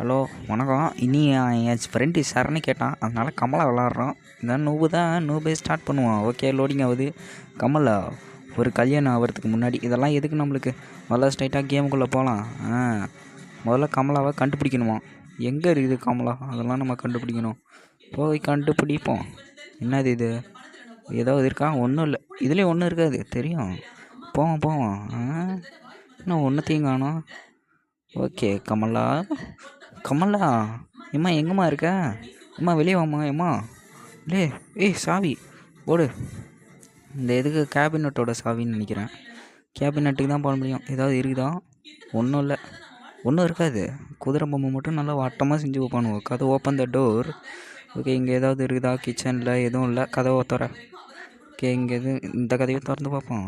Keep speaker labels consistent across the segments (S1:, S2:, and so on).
S1: Hello வணக்கம். என் friend சரணி கேட்டான், அதனால கமலா விளாட்றோம். இதான் நூபே ஸ்டார்ட் பண்ணுவோம். ஓகே, லோடிங் ஆகுது. கமலா ஒரு கல்யாணம் ஆகிறதுக்கு முன்னாடி இதெல்லாம் எதுக்கு நம்மளுக்கு? முதல்ல ஸ்ட்ரைட்டாக கேமுக்குள்ளே போகலாம். முதல்ல கமலாவை கண்டுபிடிக்கணுமா? எங்கே இருக்குது கமலா? அதெல்லாம் நம்ம கண்டுபிடிக்கணும். போய் கண்டுபிடிப்போம். என்னது இது? ஏதாவது இருக்கா? ஒன்றும் இல்லை. இதுலேயும் ஒன்றும் இருக்காது, தெரியும். போவோம். இன்னும் ஒன்றுத்தையும் காணோம். ஓகே, கமலா எம்மா எங்கம்மா இருக்க? அம்மா வெளியே வாம்மா. எம்மா ஏய் சாவி ஓடு. இந்த எதுக்கு கேபினட்டோட சாவின்னு நினைக்கிறேன். கேபினட்டுக்கு தான் போட முடியும். ஏதாவது இருக்குதா? ஒன்றும் இல்லை, ஒன்றும் இருக்காது. குதிரை பொம்மை மட்டும் நல்லா வட்டமாக செஞ்சு வைப்பானுவோம். கதை ஓப்பன் த டோர். ஓகே, இங்கே ஏதாவது இருக்குதா? கிச்சனில் எதுவும் இல்லை. கதவை திற. ஓகே, இங்கே இந்த கதையை திறந்து பார்ப்போம்.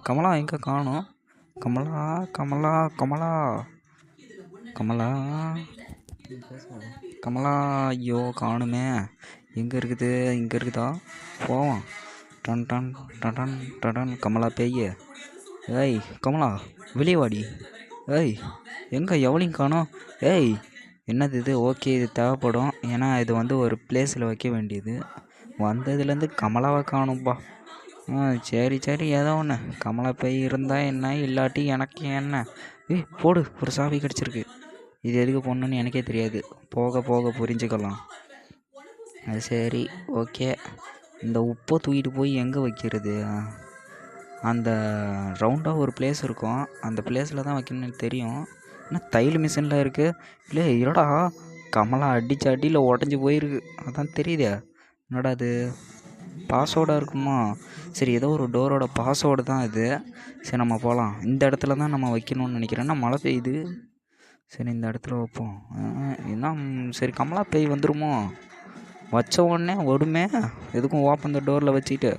S1: கமலா எங்கே காணோம்? கமலா ஐயோ காணுமே. எங்கே இருக்குது? இங்கே இருக்குதா? போவோம். Done done done done. Kamala பேய். ஏய் கமலா, வெளியே வாடி. ஏய் எங்கே? எவளையும் காணோம். ஏய் என்னது இது? ஓகே, இது தேவைப்படும். ஏன்னா இது வந்து ஒரு பிளேஸில் வைக்க வேண்டியது. வந்ததுலேருந்து கமலாவை காணும்பா. சரி ஏதோ ஒன்று. கமலா பேய் இருந்தால் என்ன, இல்லாட்டி எனக்கு என்ன? ஏய் போடு, ஒரு சாவி கிடச்சிருக்கு. இது எதுக்கு போடணுன்னு எனக்கே தெரியாது. போக புரிஞ்சுக்கலாம். அது சரி, ஓகே. இந்த உப்பை தூக்கிட்டு போய் எங்கே வைக்கிறது? அந்த ரவுண்டாக ஒரு பிளேஸ் இருக்கும், அந்த பிளேஸில் தான் வைக்கணும்னு தெரியும். ஆனால் தையல் மிஷினில் இருக்குது. இல்லை இல்லடா, கமலா அடித்த அடியில் உடஞ்சி போயிருக்கு. அதான் தெரியுதே. என்னடா அது? பாஸ்வேர்டாக இருக்குமா? சரி, ஏதோ ஒரு டோரோட பாஸ்வேர்டு தான் இது. சரி, நம்ம போகலாம். இந்த இடத்துல தான் நம்ம வைக்கணும்னு நினைக்கிறேன்னா மழை பெய்யுது. சரி, இந்த இடத்துல வைப்போம். என்ன? சரி, கமலா பேய் வந்துடுமோ? வச்ச உடனே ஓடுமே. எதுக்கும் ஓப்பன் இந்த டோரில் வச்சுக்கிட்டு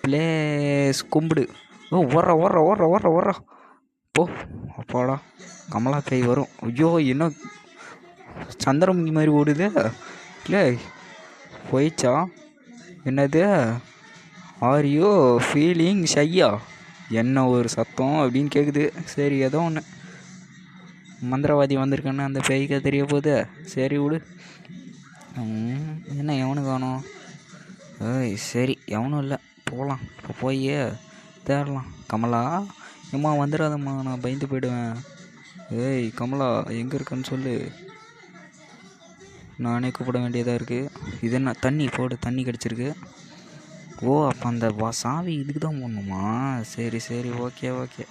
S1: ப்ளேஸ் கும்பிடு. ஓடுற போ. அப்பாடா, கமலா பேய் வரும். ஐயோ, என்ன சந்திரமுகி மாதிரி ஓடுது. இல்லை போயிச்சா? என்னது? ஆர் யூ ஃபீலிங் ஷையா? என்ன ஒரு சத்தம் அப்படின்னு கேட்குது. சரி, ஏதோ ஒன்று மந்திரவாதி வந்திருக்கேன்னு அந்த பேய்க்க தெரிய போகுது. சரி விடு. என்ன எவனு காணும்? சரி, எவனும் இல்லை. போகலாம். இப்போ போய் தேடலாம். கமலா எம்மா வந்துடாதம்மா, நான் பயந்து போயிடுவேன். ஏய் கமலா, எங்கே இருக்கன்னு சொல்லு. நானே கூப்பிட வேண்டியதாக இருக்குது. இது என்ன? தண்ணி போடு. தண்ணி கிடச்சிருக்கு. ஓ, அப்போ அந்த சாவி இதுக்கு தான் போடணுமா? சரி, ஓகே.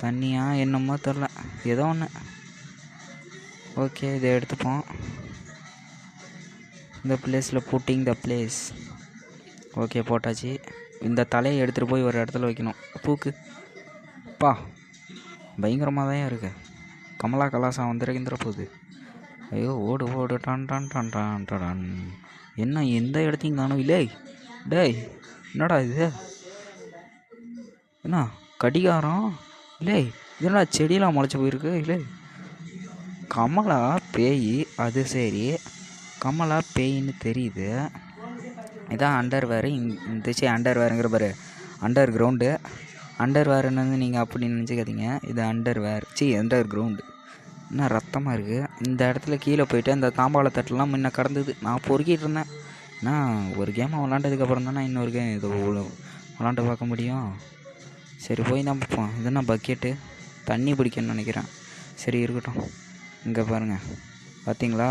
S1: தண்ணியா என்னமோ தெரில, ஏதோ ஒன்று. ஓகே, இதை எடுத்துப்போம். இந்த பிளேஸில் புட்டிங் த பிளேஸ். ஓகே, போட்டாச்சு. இந்த தலையை எடுத்துகிட்டு போய் ஒரு இடத்துல வைக்கணும். பூக்கு பா, பயங்கரமாக தான் இருக்கு. கமலா கலாசம் வந்துருக்கின்ற போகுது. ஐயோ, ஓடு. டன். என்ன எந்த இடத்தையும் காணும்? இல்லை டேய், என்னடா இது? என்ன கடிகாரம்? இல்லை, இதென்னா செடியெலாம் முளைச்சி போயிருக்கு. இல்லை, கமலா பேய். அது சரி, கமலா பேயின்னு தெரியுது. இதான் அண்டர் வேறு. இருந்துச்சு அண்டர் வேறுங்கிற பாரு. Under ground. அண்டர் வேறுன்னு நீங்கள் அப்படி நினச்சிக்காதீங்க. இது அண்டர் கிரவுண்டு. என்ன ரத்தமாக இருக்குது. இந்த இடத்துல கீழே போயிட்டு அந்த தாம்பாள தட்டெலாம் முன்ன கடந்தது. நான் பொறுக்கிட்டு இருந்தேன். நான் ஒரு கேமை விளாண்டதுக்கப்புறம் தானே இன்னொரு கேம் இது விளாண்டு பார்க்க முடியும். சரி, போய் தான் பார்ப்போம். இதுனா பக்கெட்டு தண்ணி பிடிக்கணும்னு நினைக்கிறேன். சரி, இருக்கட்டும். இங்கே பாருங்கள், பார்த்தீங்களா?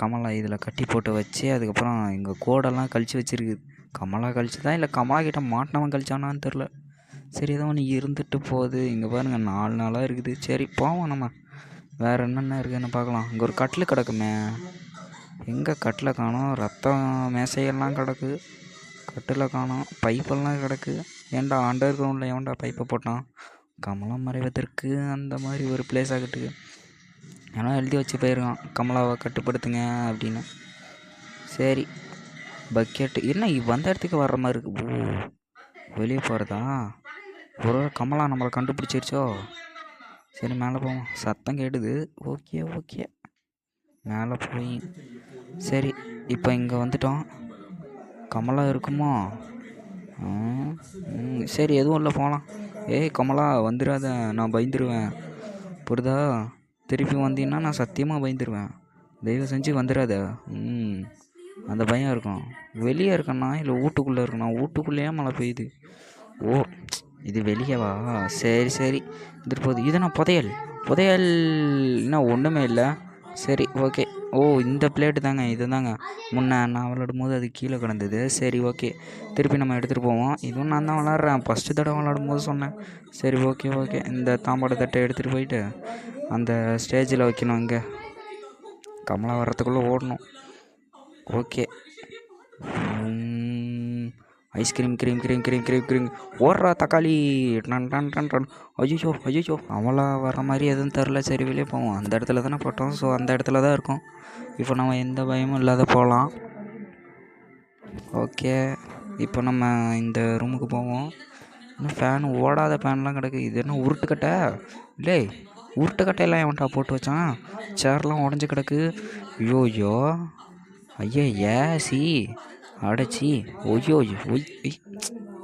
S1: கமலா இதில் கட்டி போட்டு வச்சு அதுக்கப்புறம் இங்கே கோடெல்லாம் கழித்து வச்சுருக்குது. கமலா கழிச்சு தான், இல்லை கமலா கிட்ட மாட்டினவன் கழிச்சானான்னு தெரில. சரி, ஏதோ ஒன்று இருந்துட்டு போகுது. இங்கே பாருங்கள், 4 நாளாக இருக்குது. சரி, போவோம். நம்ம வேறு என்னென்ன இருக்குதுன்னு பார்க்கலாம். இங்கே ஒரு கட்டில் கிடக்குமே. எங்கே கட்டில் காணோம்? ரத்தம் மேசையெல்லாம் கிடக்கு. கட்டில் காணோம். பைப்பெல்லாம் கிடக்கு. ஏன்டா அண்டர் கிரவுண்டில் எவன்டா பைப்பை போட்டான்? கமலா மறைவதற்கு அந்த மாதிரி ஒரு பிளேஸ் ஆகிட்டு ஏன்னா எழுதி வச்சு போயிருக்கான், கமலாவை கட்டுப்படுத்துங்க அப்படின்னு. சரி, பக்கெட்டு என்ன வந்த இடத்துக்கு வர்ற மாதிரி இருக்கு. ஓ, வெளியே போகிறதா? ஒரு கமலா நம்மளை கண்டுபிடிச்சிருச்சோ? சரி, மேலே போவோம். சத்தம் கேட்டுது. ஓகே, மேலே போய் சரி, இப்போ இங்கே வந்துட்டோம். கமலா இருக்குமோ? சரி, எதுவும் இல்லை, போகலாம். ஏய் கமலா, வந்துடாத, நான் பயந்துருவேன். புரியுதா? திருப்பி வந்தீங்கன்னா நான் சத்தியமாக பயந்துருவேன். தயவு செஞ்சு வந்துடாத. அந்த பயம் இருக்கும். வெளியே இருக்கண்ணா இல்லை வீட்டுக்குள்ளே இருக்கண்ணா? வீட்டுக்குள்ளேயே மழை பெய்யுது. ஓ, இது வெளியவா? சரி சரி, வந்துட்டு போகுது. இது நான் புதையல் புதையல் இன்னும் ஒன்றுமே இல்லை. சரி ஓகே. ஓ, இந்த பிளேட்டு தாங்க, இது தாங்க முன்னே நான் விளாடும் போது அது கீழே கிடந்தது. சரி ஓகே, திருப்பி நம்ம எடுத்துகிட்டு போவோம். இதுவும் நான் தான் விளாட்றேன், ஃபஸ்ட்டு தடவை விளாடும் போது சொன்னேன். சரி ஓகே ஓகே, இந்த தாம்பாடு தட்டை எடுத்துகிட்டு போயிட்டு அந்த ஸ்டேஜில் வைக்கணும். இங்கே கமலா வர்றதுக்குள்ளே ஓடணும். Okay. Ice cream cream cream cream cream cream ஓடுறா தக்காளி. Done done done done. ஐயோ ஐயோ, அவளா வர மாதிரி எதுவும் தெரில. சரி வெளியே போவோம். அந்த இடத்துல தானே போட்டோம், ஸோ அந்த இடத்துல தான் இருக்கும். இப்போ நம்ம எந்த பயமும் இல்லாத போகலாம். ஓகே, இப்போ நம்ம இந்த ரூமுக்கு போவோம். இன்னும் ஃபேன் ஓடாத ஃபேன்லாம் கிடக்கு. இது என்ன உருட்டுக்கட்டை? இல்லை, உருட்டுக்கட்டையெல்லாம் எவன்டா போட்டு வச்சான்? சேர்லாம் உடஞ்சி கிடக்கு. ஐயோ ஐயா சி அடைச்சி. ஒய்யோ ஒய்,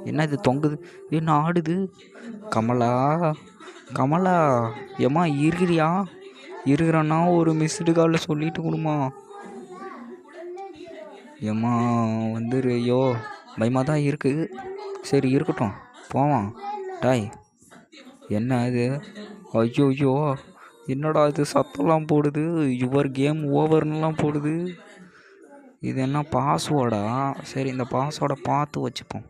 S1: என்ன இது தொங்குது? என்ன ஆடுது? கமலா கமலா, ஏம்மா இருக்கிறியா? இருக்கிறன்னா ஒரு மிஸ்டு காலில் சொல்லிட்டு கொடுமா. ஏம்மா வந்துரு. ஐயோ பயமாக தான் இருக்குது. சரி இருக்கட்டும், போவான். டாய், என்ன இது? ஐயோ, என்னடா இது சத்தம்லாம் போடுது? யுவர் கேம் ஓவர்னுலாம் போடுது. இது என்ன பாஸ்வேர்டா? சரி, இந்த பாஸ்வேர்டை பார்த்து வச்சுப்போம்.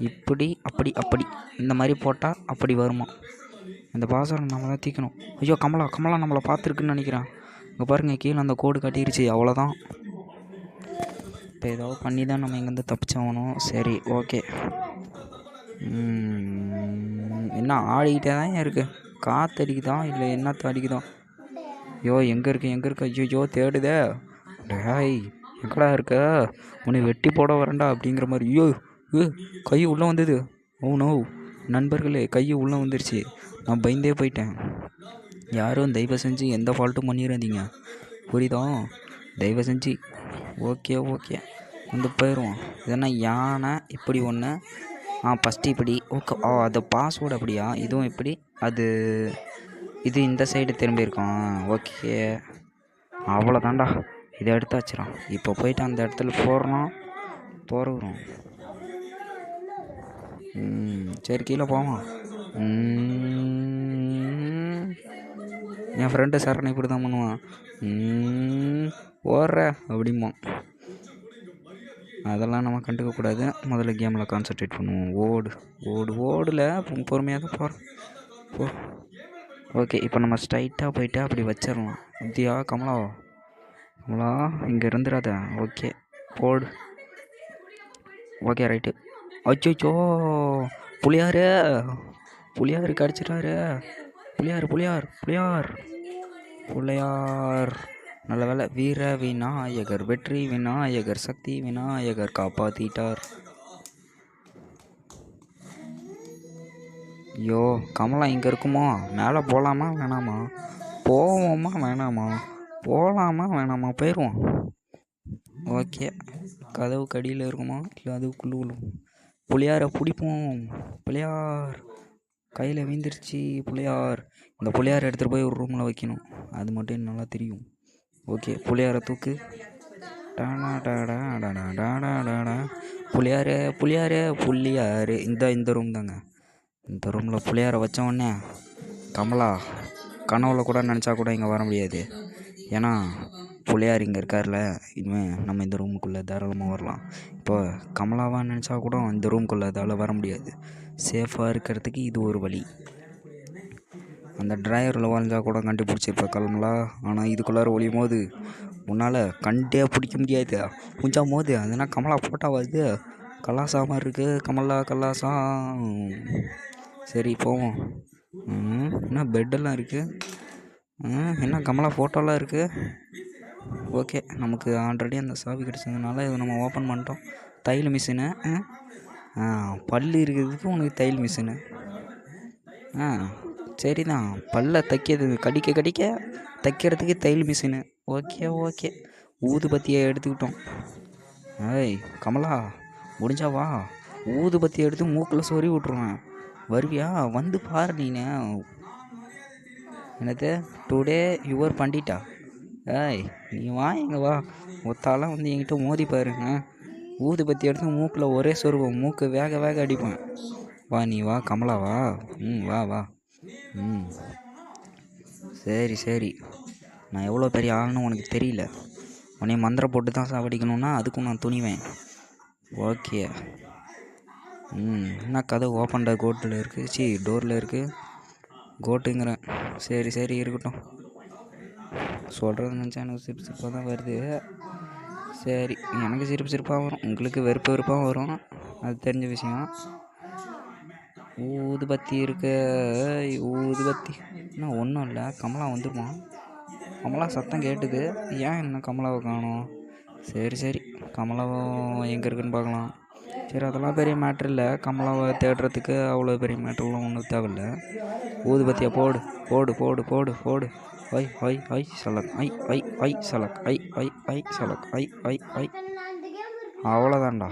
S1: இப்படி அப்படி அப்படி இந்த மாதிரி போட்டால் அப்படி வருமா? இந்த பாஸ்வேர்டை நம்ம தான் தீக்கணும். ஐயோ கமலா நம்மளை பார்த்துருக்குன்னு நினைக்கிறேன். இங்கே பாருங்கள், கீழே அந்த கோடு காட்டிருச்சு. அவ்வளோதான். இப்போ ஏதோ பண்ணி தான் நம்ம இங்கேருந்து தப்பிச்சாகணும். சரி ஓகே. என்ன ஆடிக்கிட்டே தான் இருக்குது? காற்றடிக்குதா இல்லை என்னத்த அடிக்குதா? ஐயோ எங்கே இருக்கு? ஐயோ தேடுதே. டேய், எங்கடா இருக்க? உன்னை வெட்டி போட வரேன்டா அப்படிங்கிற மாதிரி. ஐயோ கை உள்ளே வந்தது. ஓ நோ நண்பர்களே, கை உள்ளே வந்துருச்சு. நான் பயந்தே போயிட்டேன். யாரும் தயவு செஞ்சு எந்த ஃபால்ட்டும் பண்ணிடாதீங்க, புரியுதா? தயவு செஞ்சு. ஓகே வந்து போயிடுவோம். இதென்னா யானை இப்படி ஒன்று. ஃபஸ்ட்டு இப்படி. ஓகே. அது பாஸ்வேர்டு அப்படியா? இதுவும் இப்படி. இது இந்த சைடு திரும்பி இருக்கோம். ஓகே, அவ்வளோதான்டா. இதை எடுத்து வச்சிடும். இப்போ போயிட்டு அந்த இடத்துல போகிறோம். சரி கீழே போவோம். என் ஃப்ரெண்டு சரணை இப்படி தான் பண்ணுவான். ஓடுற அப்படிமா. அதெல்லாம் நம்ம கண்டுக்கக்கூடாது. முதல்ல கேமில் கான்சன்ட்ரேட் பண்ணுவோம். ஓடல பொறுமையாக தான் போகிறோம். ஓகே, இப்போ நம்ம ஸ்ட்ரைட்டாக போயிட்டு அப்படி வச்சிடலாம். இந்தியா கமலா இங்கே இருந்துடாத. ஓகே போடு. Okay right. அச்சோ புளியார் கடிச்சிட்டாரு. புளியார் நல்ல வேலை. வீர விநாயகர், வெற்றி விநாயகர், சக்தி விநாயகர் காப்பாற்றிட்டார். ஐயோ கமலா இங்கே இருக்குமோ? மேலே போகலாமா வேணாமா? போவோமா வேணாமா? போகலாமா வேணாமா? போயிடுவோம். ஓகே, கதவு கடியில் இருக்குமா இல்லை அதுக்குள்ளே? புளியாரை பிடிப்போம். புளியார் கையில் வீந்துருச்சு. இந்த புளியாரை எடுத்துகிட்டு போய் ஒரு ரூமில் வைக்கணும். அது மட்டும் எனக்கு நல்லா தெரியும். ஓகே, புளியாரை தூக்கு. புளியார் இந்த ரூம் தாங்க. இந்த ரூமில் புளியாரை வச்ச உடனே கமலா கனவுல கூட நினச்சா கூட இங்கே வர முடியாது. ஏன்னா புளியார் இங்கே இருக்கார்ல. இனிமேல் நம்ம இந்த ரூமுக்குள்ளே தாராளமாக வரலாம். இப்போ கமலாவாக நினச்சா கூட இந்த ரூமுக்குள்ளே அதால் வர முடியாது. சேஃபாக இருக்கிறதுக்கு இது ஒரு வழி. அந்த ட்ராயரில் வாழ்ந்தால் கூட கண்டுபிடிச்சிருப்ப கமலா. ஆனால் இதுக்குள்ளார ஒளியும் போது உன்னால் கண்டே பிடிக்க முடியாது. கொஞ்சம் போது அதுனா கமலா போட்டாவது கலாசா மாதிரி இருக்குது. கலாசா. சரி போவோம். என்ன பெட்டெல்லாம் இருக்குது? என்ன கமலா ஃபோட்டோலாம் இருக்குது? ஓகே, நமக்கு ஆல்ரெடி அந்த சாவி கிடச்சதுனால இதை நம்ம ஓப்பன் பண்ணிட்டோம். தையல் மிஷினு. பல் இருக்கிறதுக்கு உனக்கு தையல் மிஷினு. சரி தான், பல்ல தைக்கிறது கடிக்க தைக்கிறதுக்கு தையல் மிஷினு. ஓகே ஊதுபத்தியை எடுத்துக்கிட்டோம். ஏய் கமலா, முடிஞ்சா வா. ஊதுபத்தியை எடுத்து மூக்கில் சொறி விட்ருவேன். வருவியா? வந்து பாரு. நீனு என்னது டுடே யுவர் பண்டிட்டா? ஏய் நீ வா இங்கே வா. ஒத்தாலாம் வந்து என்கிட்ட மோதி பாருங்க. ஊதுபத்தி எடுத்து மூக்கில் ஒரே சொருவோம், மூக்கு வேக வேக அடிப்பேன். வா நீ வா கமலா வா. வா வா. சரி சரி, நான் எவ்வளோ பெரிய ஆள்னு உனக்கு தெரியல. உன்னை மந்திரம் போட்டு தான் சாவடிக்கணும்னா அதுக்கும் நான் துணிவேன். ஓகே. என்ன கதை ஓப்பன்டா கோட்டில் இருக்குது, டோரில் இருக்குது. கோட்டுங்கிறேன். சரி சரி இருக்கட்டும். சொல்கிறது நினச்சா எனக்கு சிரிப்பு சிரிப்பாக தான் வருது. சரி, எனக்கு சிரிப்பு சிரிப்பாக வரும், உங்களுக்கு வெறுப்பு வெறுப்பாக வரும், அது தெரிஞ்ச விஷயம். ஊதுபத்தி இருக்கு, ஊதுபத்தி. இன்னும் ஒன்றும் இல்லை, கமலா வந்துடுவான். கமலா சத்தம் கேட்டுது, ஏன் இன்னும் கமலாவை காணோம்? சரி சரி, கமலாவை எங்கே இருக்குன்னு பார்க்கலாம். சரி, அதெல்லாம் பெரிய மேட்ரு இல்லை. கமலாவை தேடுறதுக்கு அவ்வளோ பெரிய மேட்ருலாம் ஒன்றும் தேவையில்லை. ஊதுபத்தியை போடு போடு போடு போடு போடு. ஐ ஐ ஐ சலக் ஐ ஐ ஐ சலக் ஐ ஐ ஐ சலக் ஐ ஐ ஐ. அவ்வளோதான்டா.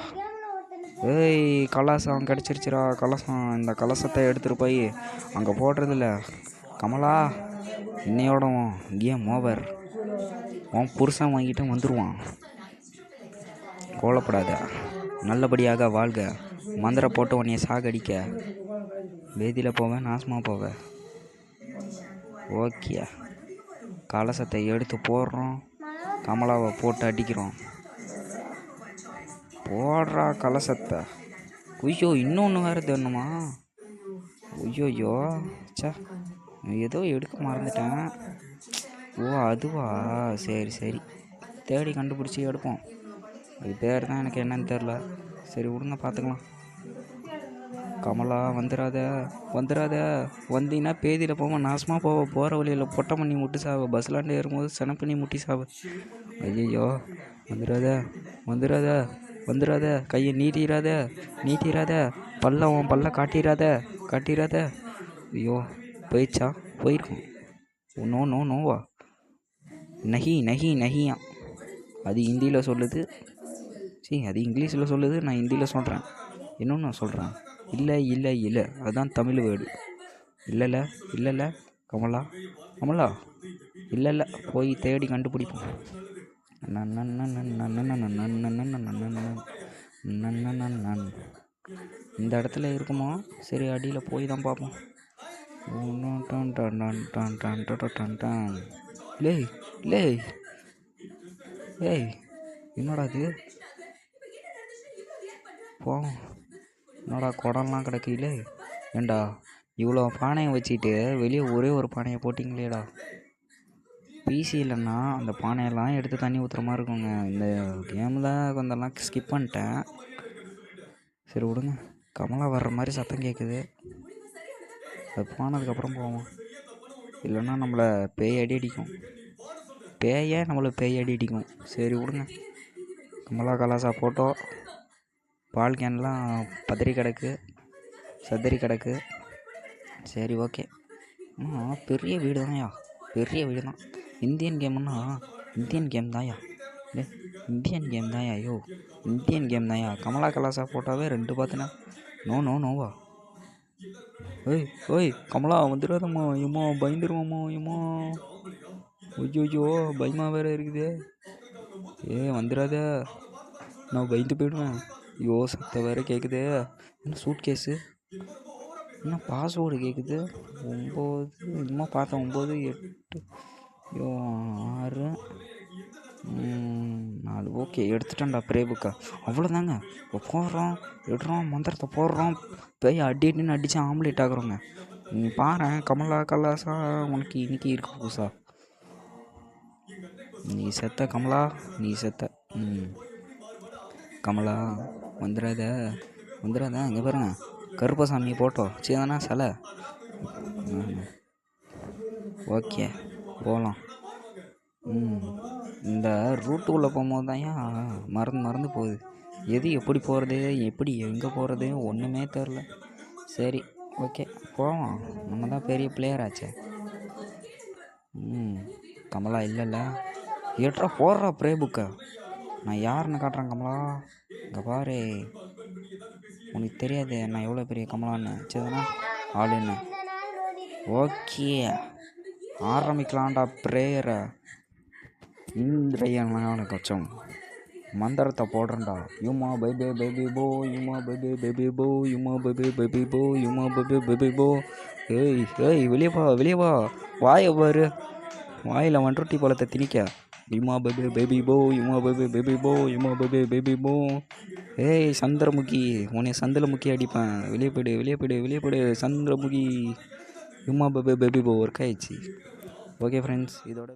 S1: ஏய் கலசம் கிடச்சிருச்சுரா, கலசம். இந்த கலசத்தை எடுத்துகிட்டு போய் அங்கே போடுறதில்ல. கமலா, இன்னையோட கேம் ஓவர். உன் புருஷன் வாங்கிட்டு வந்துடுவான். கோலப்படாத, நல்லபடியாக வாழ்க. மந்திரம் போட்டு உன்னைய சாகடிக்க வேதியில் போவேன், நாசமாக போவேன். ஓகே, கலசத்தை எடுத்து போடுறோம், கமலாவை போட்டு அடிக்கிறோம். போடுறா கலசத்தை. ஐயோ, இன்னொன்று வேறு தரணுமா? ஐயோயோ, சே, ஏதோ எடுக்க மறந்துட்டேன். ஓ அதுவா, சரி சரி, தேடி கண்டுபிடிச்சி எடுப்போம். அது பேர் தான் எனக்கு என்னன்னு தெரில. சரி விடுங்க, பார்த்துக்கலாம். கமலா வந்துடாத வந்துடாத. வந்தீங்கன்னா பேதியில் போவோம், நாசமாக போவோம். போகிற வழியில் பொட்டை பண்ணி முட்டி சாவு, பஸ்லாண்டு ஏறும்போது செனப்பண்ணி முட்டி சாவு. ஐயோ, வந்துடாத வந்துடாத வந்துடாத. கையை நீட்டிடாத நீட்டிடாத. பல்ல காட்டிடாத காட்டிடாத. ஐயோ, போயிடுச்சா? போயிருக்கும். நோ நோ நோவா, நஹி நஹி நஹியா. அது ஹிந்தியில் சொல்லுது, அது இங்கிலீஷில் சொல்லுது, நான் ஹிந்தியில் சொல்கிறேன். இன்னொன்று நான் சொல்கிறேன், இல்லை இல்லை இல்லை, அதுதான் தமிழ் வேர்டு. இல்லைல்ல இல்லைல்ல கமலா, கமலா இல்லைல்ல, போய் தேடி கண்டுபிடிப்போம். இந்த இடத்துல இருக்குமா? சரி, அடியில் போய் தான் பார்ப்போம். லேய் லேய் ஏய், என்னடா இது? போ, என்னடா குடம்லாம் கிடக்குலே. ஏண்டா இவ்வளோ பானையை வச்சுட்டு வெளியே ஒரே ஒரு பானையை போட்டிங்களேடா. பிசி இல்லைன்னா அந்த பானையெல்லாம் எடுத்து தண்ணி ஊற்றுற மாதிரி இருக்குங்க. இந்த கேமில் கொஞ்சம்லாம் ஸ்கிப் பண்ணிட்டேன். சரி விடுங்க, கமலா வர்ற மாதிரி சத்தம் கேட்குது. அது போனதுக்கப்புறம் போவோம், இல்லைன்னா நம்மளை பேய் அடி அடிக்கும். பேயே நம்மளை பேய் அடி அடிக்கும். சரி விடுங்க. கமலா கலாசா போட்டோ, பால் கேன்லாம் பதறி கிடக்கு, சதறி கிடக்கு. சரி ஓகே. பெரிய வீடு தான்யா, பெரிய வீடு தான். இந்தியன் கேம்னா இந்தியன் கேம் தான்யா. இந்தியன் கேம் தான்யா. ஐயோ, இந்தியன் கேம் தான்யா. கமலா கலாசா போட்டாவே 2 பார்த்துனா நோ நோ நோவா. ஓய் ஓய் கமலா வந்துடாதம்மா, ஏம்மா பயந்துருவோம்மா, ஏம்மா. ஐயோ, பயமாக வேறு இருக்குது. வந்துடாத, நான் பயந்து போயிடுவேன். ஐயோ, சத்தம் வேறு கேட்குது. என்ன சூட் கேஸு, என்ன பாஸ்வேர்டு கேட்குது. 9 இன்னுமா பார்த்தேன், 9 8 6 4. ஓகே, எடுத்துட்டேன்டா ப்ரே புக்கை. அவ்வளோதாங்க. போடுறோம், எடுறோம், மந்திரத்தை போடுறோம், பேய் அடின்னு அடித்து ஆம்லேட் ஆகுறோங்க. நீ பாரு, கமலா கலாசா உனக்கு இன்னைக்கு இருக்கு புதுசா. நீ செத்த கமலா, நீ செத்த. கமலா வந்துடாத வந்துடாத. இங்கே பாருங்க, கருப்பசாமி போட்டோம் சரிதானா சிலை. ஓகே, போகலாம். இந்த ரூட்டுக்குள்ளே போகும்போது தான் மறந்து போகுது. எது எப்படி போகிறது, எப்படி எங்கே போகிறது ஒன்றுமே தெரில. சரி ஓகே, போவோம். நம்ம தான் பெரிய பிளேயர் ஆச்சே. கமலா இல்லைல்ல, ஏற்றா போடுறா ப்ரே புக்கை. நான் யாருன்னு காட்டுறேன் கமலா. இங்கே பாரு, உனக்கு தெரியாது நான் எவ்வளோ பெரிய கமலான்னு. சரிதானா ஆளுன்னு. ஓகே, ஆரம்பிக்கலாம்டா ப்ரேயரை. இன்றைய கச்சம் மந்திரத்தை போடுறேன்டா. யுமா பேபி பேபி போ, யுமா பேபி பேபி போ, யுமா பேபி பேபி போ, யுமா பேபி பேபி போ. ஏய் ஏய் வெளியே வா வெளியே வா. வாயை பாரு, வாயில் வன்றுட்டி பழத்தை திணிக்க. யுமா பேபி பேபி போ, யுமா பேபி பேபி போ, யுமா பேபி பேபி போ. ஏய் சந்திரமுகி, உன்னை சந்திரமுகி அடிப்பேன். வெளியே போய்டு வெளியே போய்டு வெளியே போய்டு சந்திரமுகி. யுமா பேபி பேபி போ ஒர்க் ஆயிடுச்சு. ஓகே ஃப்ரெண்ட்ஸ், இதோட